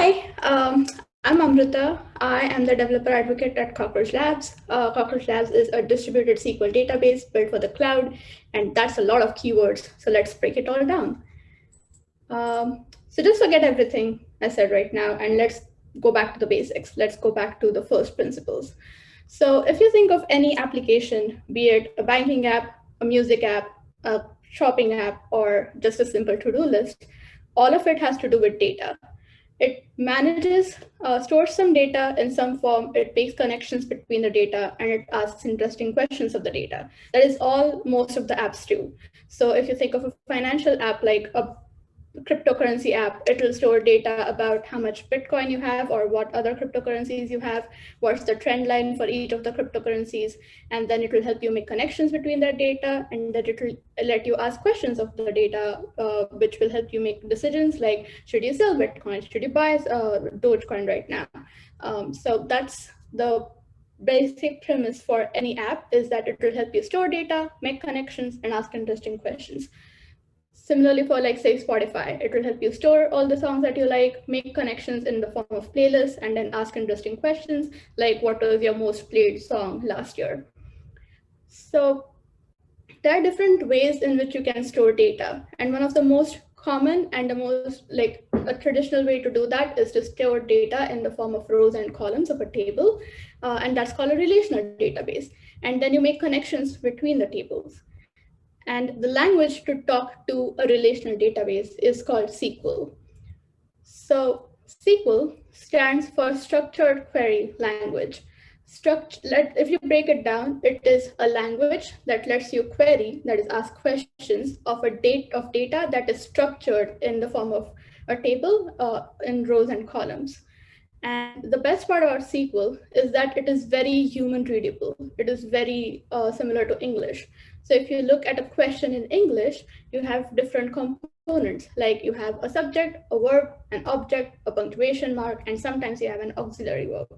Hi, I'm Amruta. I am the developer advocate at Cockroach Labs. Cockroach Labs is a distributed SQL database built for the cloud, and that's a lot of keywords. So let's break it all down. So just forget everything I said right now, and let's go back to the basics. Let's go back to the first principles. So if you think of any application, be it a banking app, a music app, a shopping app, or just a simple to-do list, all of it has to do with data. It manages, stores some data in some form, it makes connections between the data, and it asks interesting questions of the data. That is all most of the apps do. So if you think of a financial app like a cryptocurrency app, it will store data about how much Bitcoin you have or what other cryptocurrencies you have, what's the trend line for each of the cryptocurrencies, and then it will help you make connections between that data, and that it will let you ask questions of the data, which will help you make decisions like, should you sell Bitcoin, should you buy Dogecoin right now? So that's the basic premise for any app, is that it will help you store data, make connections, and ask interesting questions. Similarly, for like say Spotify, it will help you store all the songs that you like, make connections in the form of playlists, and then ask interesting questions like, what was your most played song last year? So there are different ways in which you can store data. And one of the most common and the most like a traditional way to do that is to store data in the form of rows and columns of a table. And that's called a relational database. And then you make connections between the tables. And the language to talk to a relational database is called SQL. So SQL stands for Structured Query Language. If you break it down, it is a language that lets you query, that is ask questions of data that is structured in the form of a table in rows and columns. And the best part about SQL is that it is very human readable. It is very similar to English. So if you look at a question in English, you have different components, like you have a subject, a verb, an object, a punctuation mark, and sometimes you have an auxiliary verb.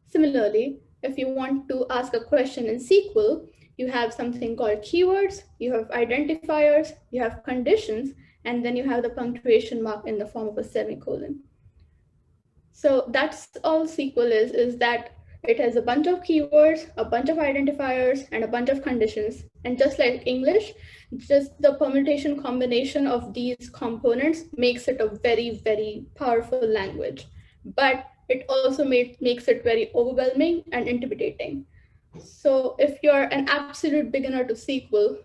Similarly, if you want to ask a question in SQL, you have something called keywords, you have identifiers, you have conditions, and then you have the punctuation mark in the form of a semicolon. So that's all SQL is that it has a bunch of keywords, a bunch of identifiers, and a bunch of conditions. And just like English, just the permutation combination of these components makes it a very, very powerful language. But it also makes it very overwhelming and intimidating. So if you're an absolute beginner to SQL,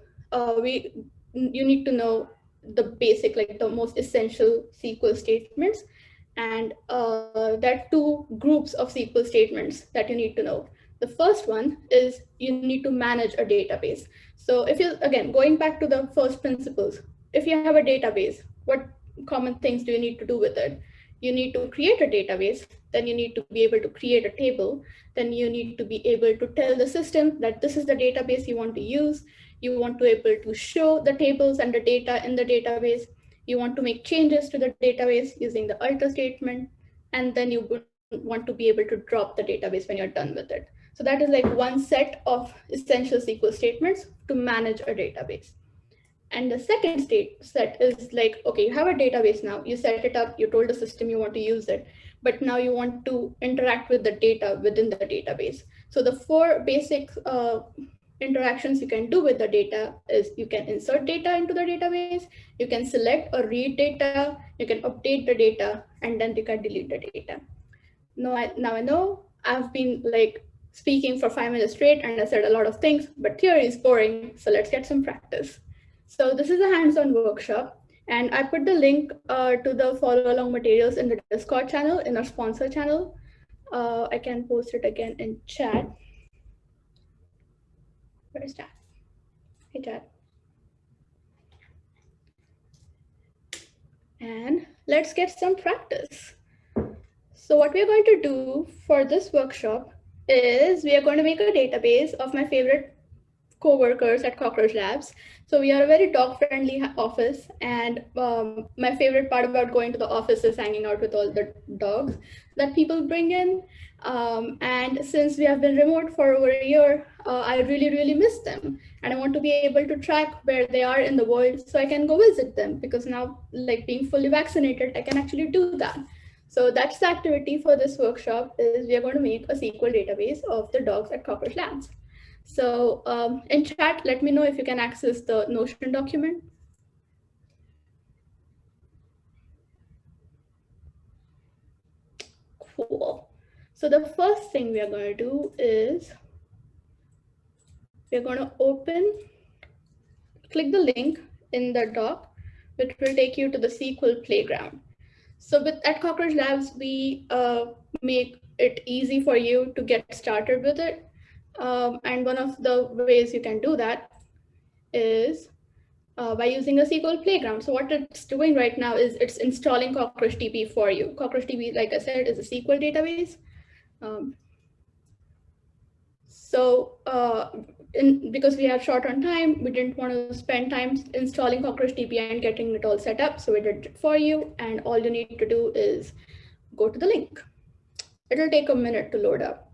you need to know the basic, like the most essential SQL statements. And there are two groups of SQL statements that you need to know. The first one is you need to manage a database. So if you, again, going back to the first principles, if you have a database, what common things do you need to do with it? You need to create a database, then you need to be able to create a table, then you need to be able to tell the system that this is the database you want to use. You want to be able to show the tables and the data in the database. You want to make changes to the database using the alter statement, and then you would want to be able to drop the database when you're done with it. So that is like one set of essential SQL statements to manage a database. And the second set is like, okay, you have a database now, you set it up, you told the system you want to use it, but now you want to interact with the data within the database. So the four basic interactions you can do with the data is you can insert data into the database, you can select or read data, you can update the data, and then you can delete the data. Now I know I've been like speaking for 5 minutes straight and I said a lot of things, but theory is boring, so let's get some practice. So this is a hands-on workshop, and I put the link to the follow along materials in the Discord channel, in our sponsor channel. I can post it again in chat. Where is chat? Hey chat. And let's get some practice. So what we're going to do for this workshop is we are going to make a database of my favorite co-workers at Cockroach Labs. So we are a very dog-friendly office, and my favorite part about going to the office is hanging out with all the dogs that people bring in. And since we have been remote for over a year, I really, really miss them. And I want to be able to track where they are in the world so I can go visit them, because now, like being fully vaccinated, I can actually do that. So that's the activity for this workshop is we are going to make a SQL database of the dogs at Cockroach Labs. So in chat, let me know if you can access the Notion document. Cool. So the first thing we are going to do is we're going to click the link in the doc, which will take you to the SQL Playground. So at Cockroach Labs, we make it easy for you to get started with it. And one of the ways you can do that is by using a SQL Playground. So what it's doing right now is it's installing Cockroach DB for you. Cockroach DB, like I said, is a SQL database. Um, because we have short on time, we didn't want to spend time installing Cockroach DB and getting it all set up. So we did it for you. And all you need to do is go to the link. It'll take a minute to load up.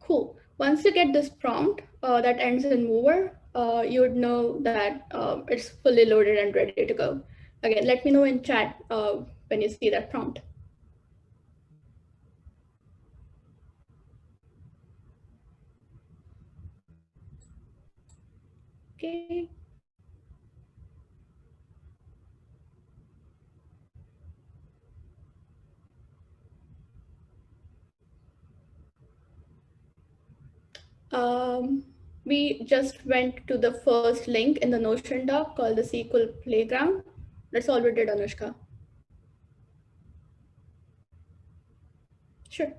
Cool. Once you get this prompt that ends in mover, you would know that it's fully loaded and ready to go. Again, let me know in chat when you see that prompt. Okay. We just went to the first link in the Notion doc called the SQL Playground. That's all we did, Anushka. Sure.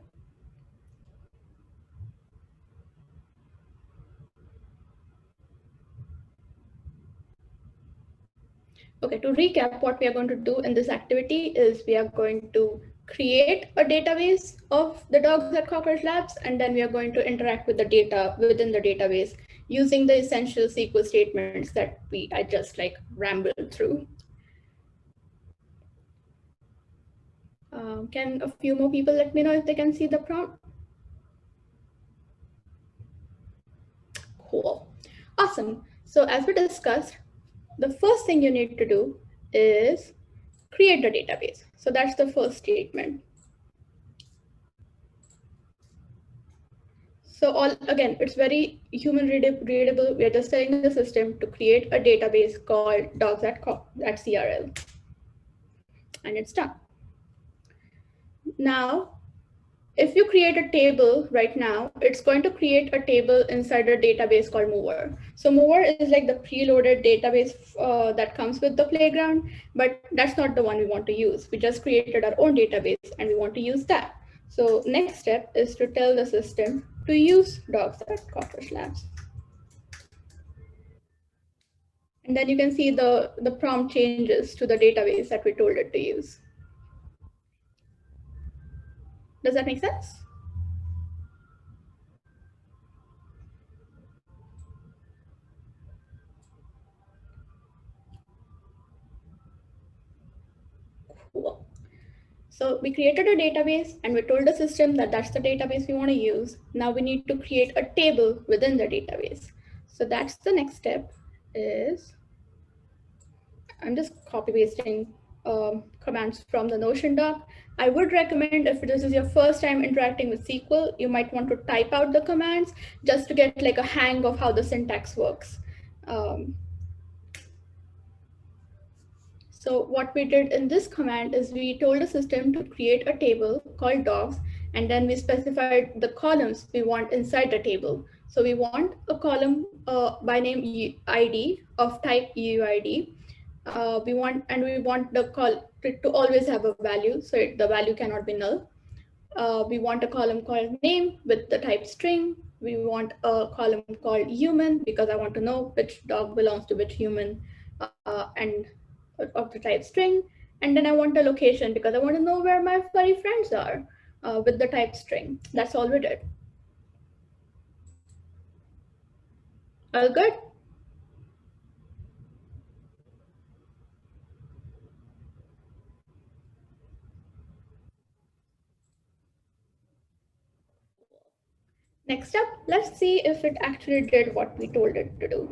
Okay, to recap, what we are going to do in this activity is we are going to create a database of the dogs at Cockroach Labs, and then we are going to interact with the data within the database using the essential SQL statements that I just like rambled through. Can a few more people let me know if they can see the prompt? Cool. Awesome. So as we discussed, the first thing you need to do is create the database. So that's the first statement. So again, it's very human readable. We are just telling the system to create a database called dogs.CRL, and it's done. Now, if you create a table right now, it's going to create a table inside a database called Mover. So Mover is like the preloaded database that comes with the playground, but that's not the one we want to use. We just created our own database and we want to use that. So next step is to tell the system to use dogs at Cockroach Labs. And then you can see the prompt changes to the database that we told it to use. Does that make sense? Cool. So we created a database and we told the system that that's the database we want to use. Now we need to create a table within the database. So that's the next step is, I'm just copy pasting commands from the Notion doc. I would recommend if this is your first time interacting with SQL, you might want to type out the commands just to get like a hang of how the syntax works. So what we did in this command is we told the system to create a table called dogs, and then we specified the columns we want inside the table. So we want a column by name ID of type UUID. We want the call to always have a value, so the value cannot be null. We want a column called name with the type string. We want a column called human because I want to know which dog belongs to which human and of the type string. And then I want a location because I want to know where my furry friends are with the type string. That's all we did. All good? Next up, let's see if it actually did what we told it to do.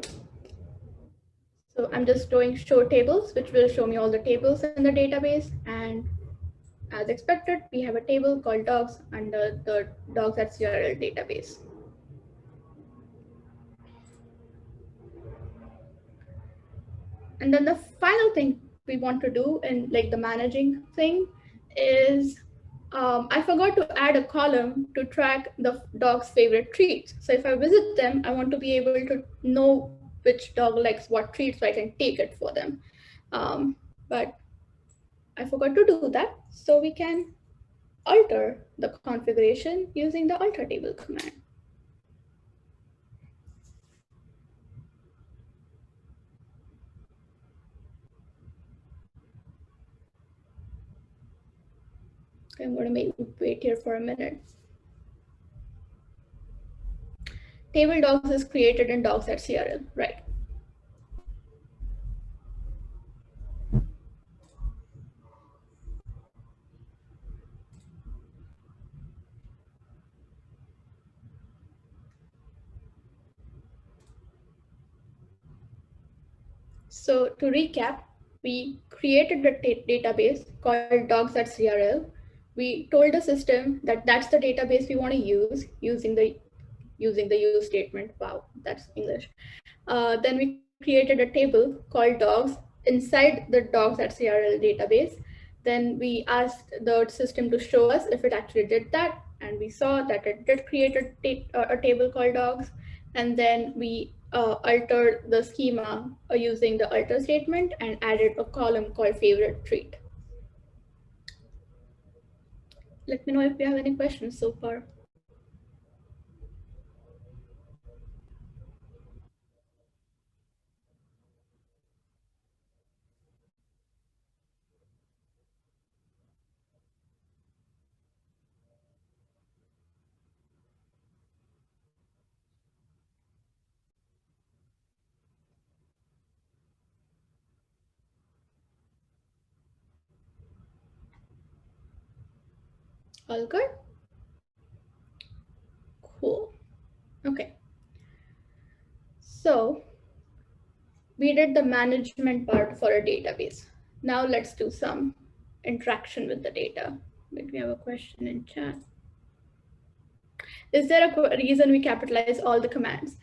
So I'm just doing show tables, which will show me all the tables in the database. And as expected, we have a table called dogs under the dogs.crl database. And then the final thing we want to do in like the managing thing is I forgot to add a column to track the dog's favorite treats. So if I visit them, I want to be able to know which dog likes what treat so I can take it for them. But I forgot to do that. So we can alter the configuration using the alter table command. Okay, I'm going to wait here for a minute. Table dogs is created in dogs.crl, right? So to recap, we created a database called dogs.crl. We told the system that that's the database we want to use using the use statement. Wow, that's English. Then we created a table called dogs inside the dogs.crl database. Then we asked the system to show us if it actually did that, and we saw that it did create a table called dogs. And then we altered the schema using the alter statement and added a column called favorite treat. Let me know if you have any questions so far. All good? Cool. Okay. So we did the management part for a database. Now let's do some interaction with the data. Wait, we have a question in chat. Is there a reason we capitalize all the commands?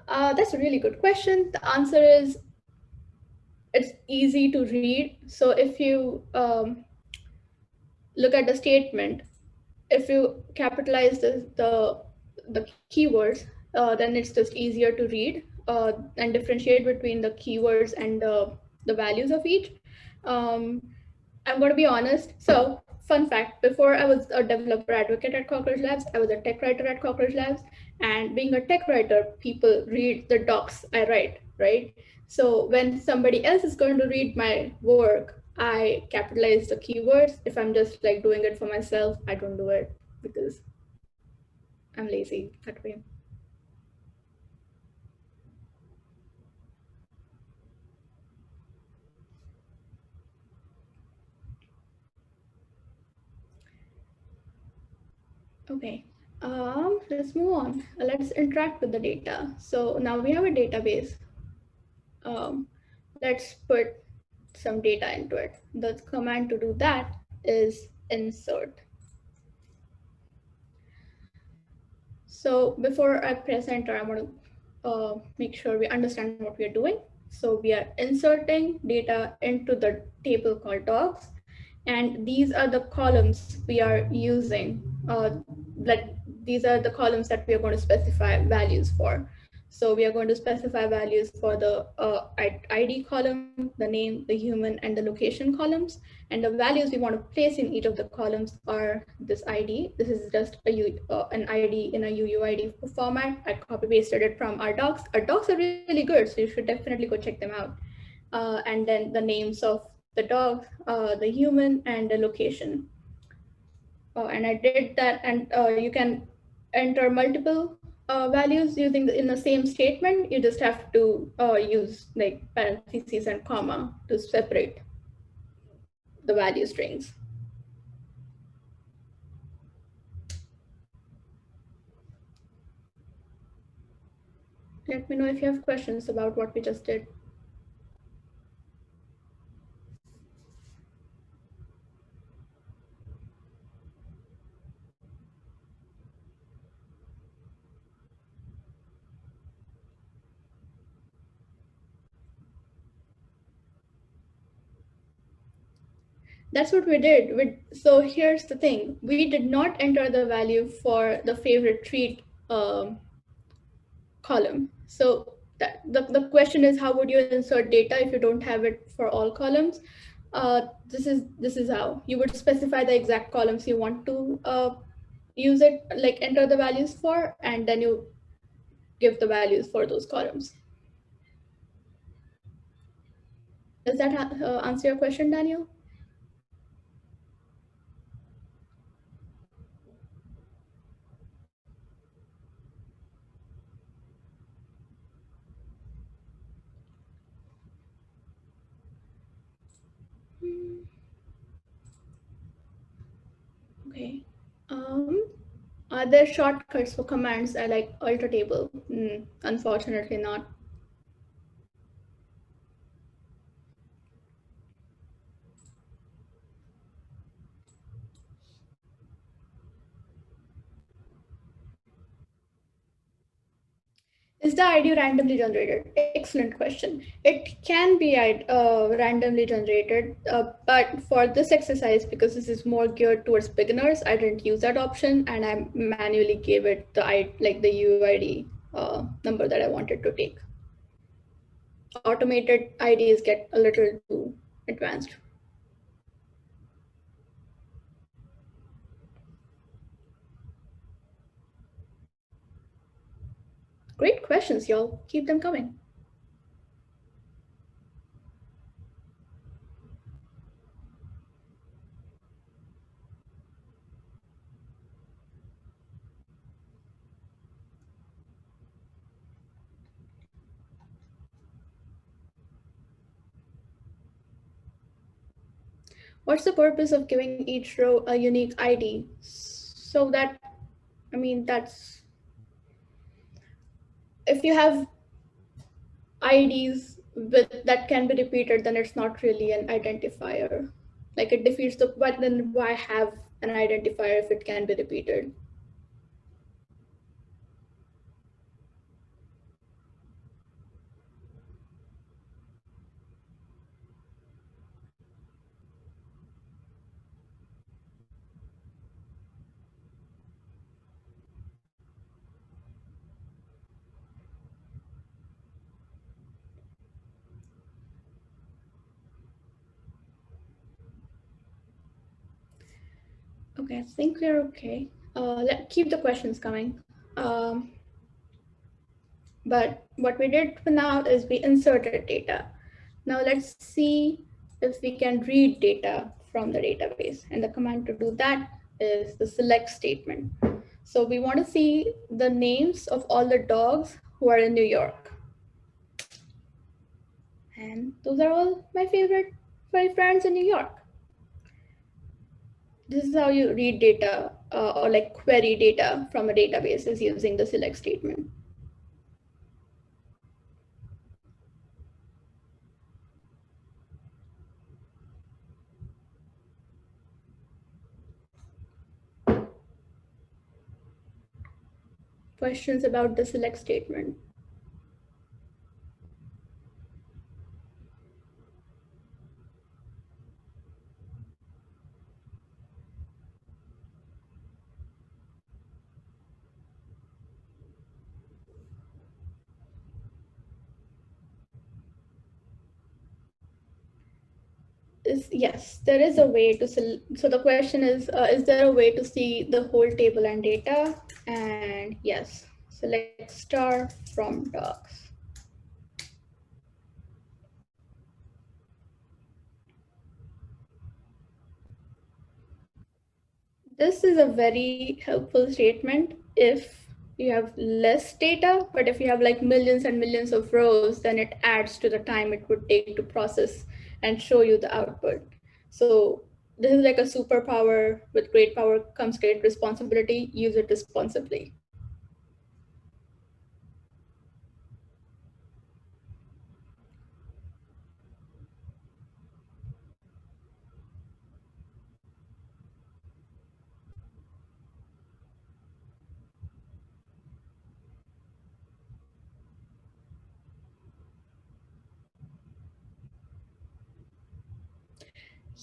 That's a really good question. The answer is it's easy to read. So if you look at the statement, if you capitalize the keywords, then it's just easier to read and differentiate between the keywords and the values of each. Um, I'm going to be honest. So, fun fact, before I was a developer advocate at Cockroach Labs, I was a tech writer at Cockroach Labs. And being a tech writer, people read the docs I write, right? So, when somebody else is going to read my work, I capitalize the keywords. If I'm just like doing it for myself, I don't do it because I'm lazy that way. Okay, let's move on. Let's interact with the data. So now we have a database. Um, let's put some data into it. The command to do that is insert. So before I press enter, I want to make sure we understand what we are doing. So we are inserting data into the table called dogs. And these are the columns we are using. These are the columns that we are going to specify values for. So we are going to specify values for the ID column, the name, the human, and the location columns. And the values we want to place in each of the columns are this ID. This is just an ID in a UUID format. I copy pasted it from our docs. Our docs are really good, so you should definitely go check them out. And then the names of the dog, the human, and the location. And I did that, and you can enter multiple values using in the same statement. You just have to use like parentheses and comma to separate the value strings. Let me know if you have questions about what we just did. That's what we did. So here's the thing. We did not enter the value for the favorite treat column. So the question is, how would you insert data if you don't have it for all columns? This is how you would specify the exact columns you want to use it, like enter the values for, and then you give the values for those columns. Does that answer your question, Daniel? Okay. Um, are there shortcuts for commands like alter table? Unfortunately not. Is the ID randomly generated? Excellent question. It can be randomly generated, but for this exercise, because this is more geared towards beginners, I didn't use that option, and I manually gave it the UID number that I wanted to take. Automated IDs get a little too advanced. Great questions, y'all. Keep them coming. What's the purpose of giving each row a unique ID? So that, that's, if you have IDs that can be repeated, then it's not really an identifier. Like it defeats but then why have an identifier if it can be repeated? Okay, I think we're okay. Keep the questions coming. But what we did for now is we inserted data. Now let's see if we can read data from the database. And the command to do that is the select statement. So we want to see the names of all the dogs who are in New York. And those are all my favorite furry friends in New York. This is how you read data or like query data from a database, is using the select statement. Questions about the select statement? Yes, there is a way to so the question is there a way to see the whole table and data? And yes, select star from docs. This is a very helpful statement if you have less data, but if you have like millions and millions of rows, then it adds to the time it would take to process and show you the output. So this is like a superpower. With great power comes great responsibility. Use it responsibly.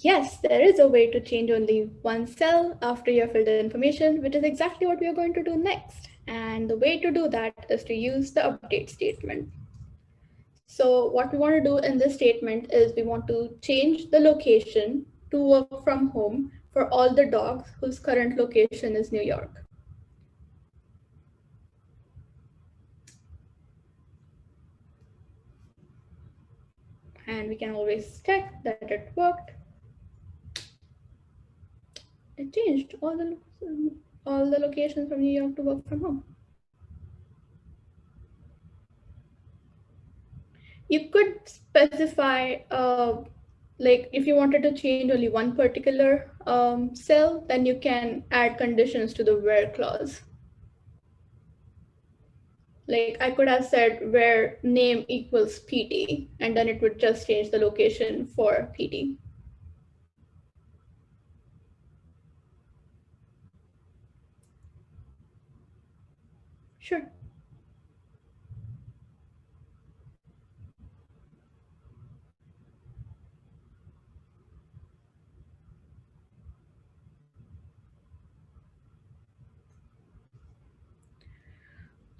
Yes, there is a way to change only one cell after you have filled the information, which is exactly what we are going to do next. And the way to do that is to use the update statement. So what we want to do in this statement is we want to change the location to work from home for all the dogs whose current location is New York. And we can always check that it worked. It changed all the locations from New York to work from home. You could specify, like if you wanted to change only one particular cell, then you can add conditions to the where clause. Like I could have said where name equals PT, and then it would just change the location for PT. Sure.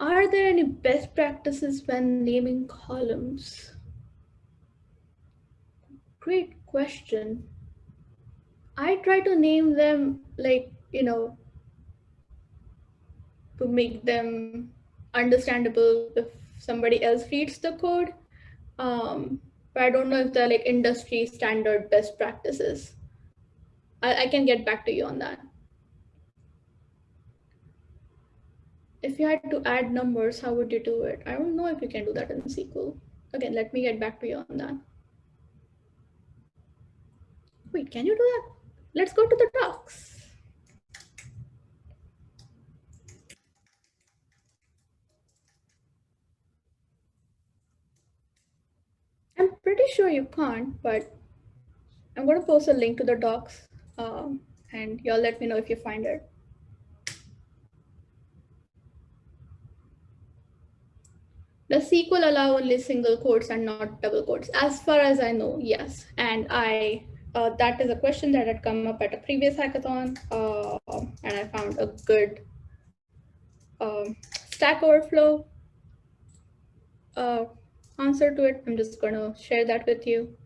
Are there any best practices when naming columns? Great question. I try to name them like, to make them understandable if somebody else reads the code. But I don't know if they're like industry standard best practices. I can get back to you on that. If you had to add numbers, how would you do it? I don't know if you can do that in SQL. Again, let me get back to you on that. Wait, can you do that? Let's go to the docs. I'm pretty sure you can't, but I'm going to post a link to the docs and y'all let me know if you find it. Does SQL allow only single quotes and not double quotes? As far as I know, yes. And that is a question that had come up at a previous hackathon, and I found a good Stack Overflow answer to it. I'm just going to share that with you.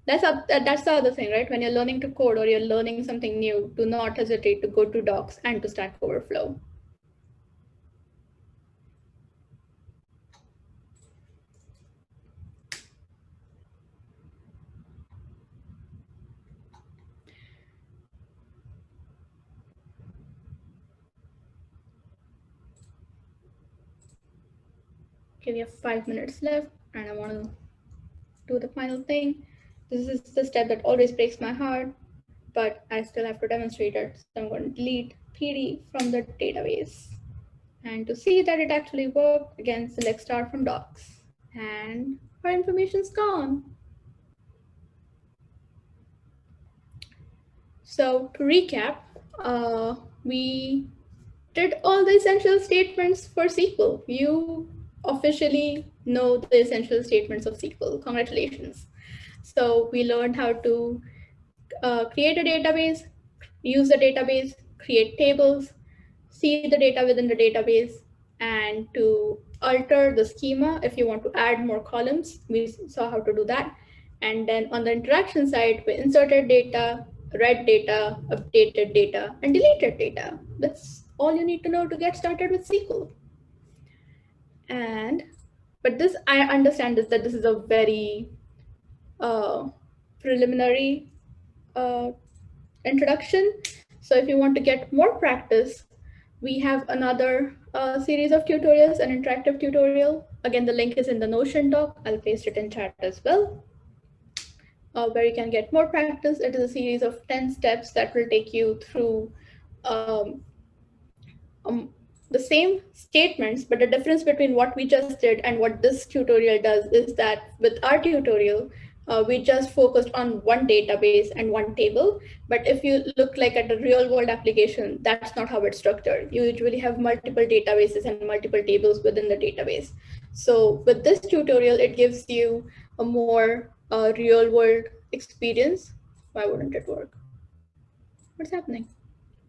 That's the other thing, right? When you're learning to code or you're learning something new, do not hesitate to go to docs and to Stack Overflow. Okay, we have 5 minutes left and I want to do the final thing. This is the step that always breaks my heart, but I still have to demonstrate it. So I'm going to delete PD from the database. And to see that it actually worked, again, select start from docs. And our information's gone. So to recap, we did all the essential statements for SQL. You officially know the essential statements of SQL. Congratulations. So we learned how to create a database, use the database, create tables, see the data within the database, and to alter the schema if you want to add more columns. We saw how to do that. And then on the interaction side, we inserted data, read data, updated data, and deleted data. That's all you need to know to get started with SQL. But this, I understand that this is a very preliminary introduction. So if you want to get more practice, we have another series of tutorials, an interactive tutorial. Again, the link is in the Notion doc. I'll paste it in chat as well, where you can get more practice. It is a series of 10 steps that will take you through the same statements, but the difference between what we just did and what this tutorial does is that with our tutorial, we just focused on one database and one table. But if you look like at the real world application, that's not how it's structured. You usually have multiple databases and multiple tables within the database. So with this tutorial, it gives you a more real world experience Why wouldn't it work? What's happening?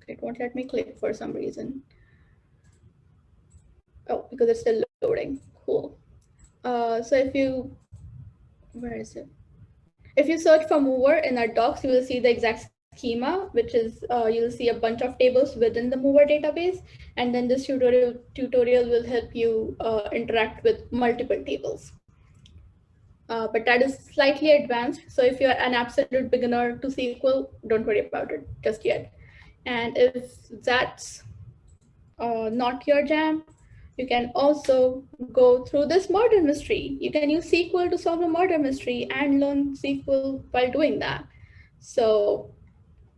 Okay, it won't let me click for some reason. Oh, because it's still loading. Cool. So where is it? If you search for mover in our docs, you will see the exact schema, which is you'll see a bunch of tables within the mover database. And then this tutorial will help you interact with multiple tables. But that is slightly advanced. So if you're an absolute beginner to SQL, don't worry about it just yet. And if that's not your jam, you can also go through this murder mystery. You can use SQL to solve a murder mystery and learn SQL while doing that. So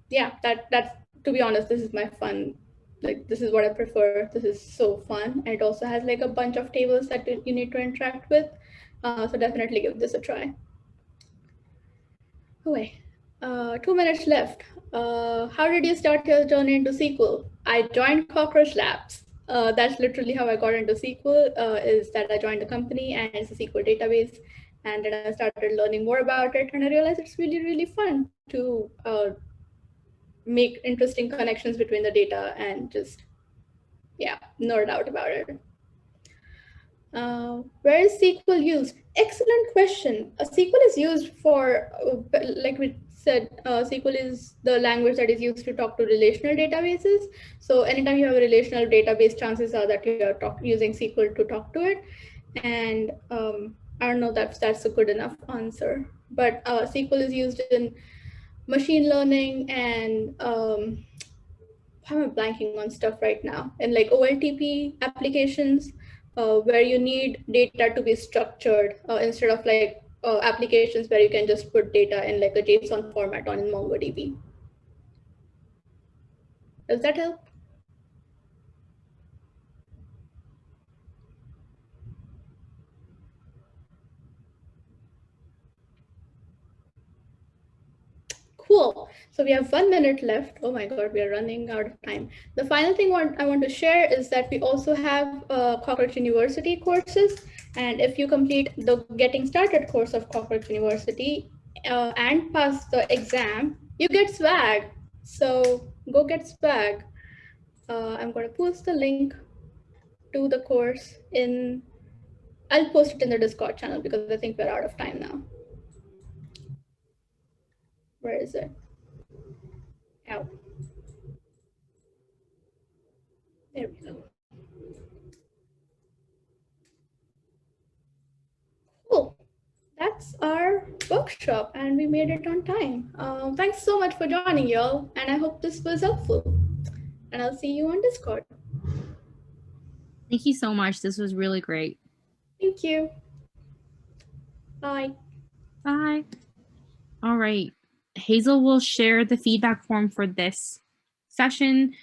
yeah, that's, to be honest, this is my fun. Like, this is what I prefer. This is so fun. And it also has like a bunch of tables that you need to interact with. So definitely give this a try. Okay, 2 minutes left. How did you start your journey into SQL? I joined Cockroach Labs. That's literally how I got into SQL, is that I joined the company and it's a SQL database. And then I started learning more about it and I realized it's really, really fun to make interesting connections between the data and just, yeah, nerd out about it. Where is SQL used? Excellent question. SQL is used for, like we said, SQL is the language that is used to talk to relational databases. So anytime you have a relational database, chances are that you are using SQL to talk to it. And I don't know if that's a good enough answer, but SQL is used in machine learning and I'm blanking on stuff right now, and like OLTP applications where you need data to be structured instead of like applications where you can just put data in like a JSON format on MongoDB. Does that help? Cool. So we have 1 minute left. Oh my God, we are running out of time. The final thing I want to share is that we also have Cockroach University courses. And if you complete the Getting Started course of Cockroach University and pass the exam, you get swag. So go get swag. I'm going to post the link to the course I'll post it in the Discord channel because I think we're out of time now. Where is it? Out. There we go. Cool. That's our workshop and we made it on time. Thanks so much for joining, y'all, and I hope this was helpful. And I'll see you on Discord. Thank you so much. This was really great. Thank you. Bye. Bye. All right. Hazel will share the feedback form for this session.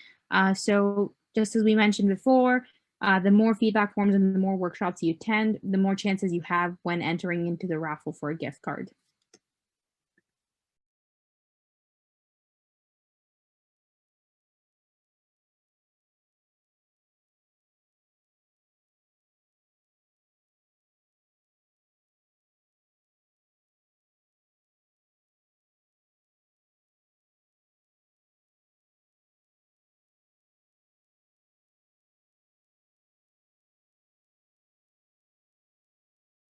So just as we mentioned before, the more feedback forms and the more workshops you attend, the more chances you have when entering into the raffle for a gift card.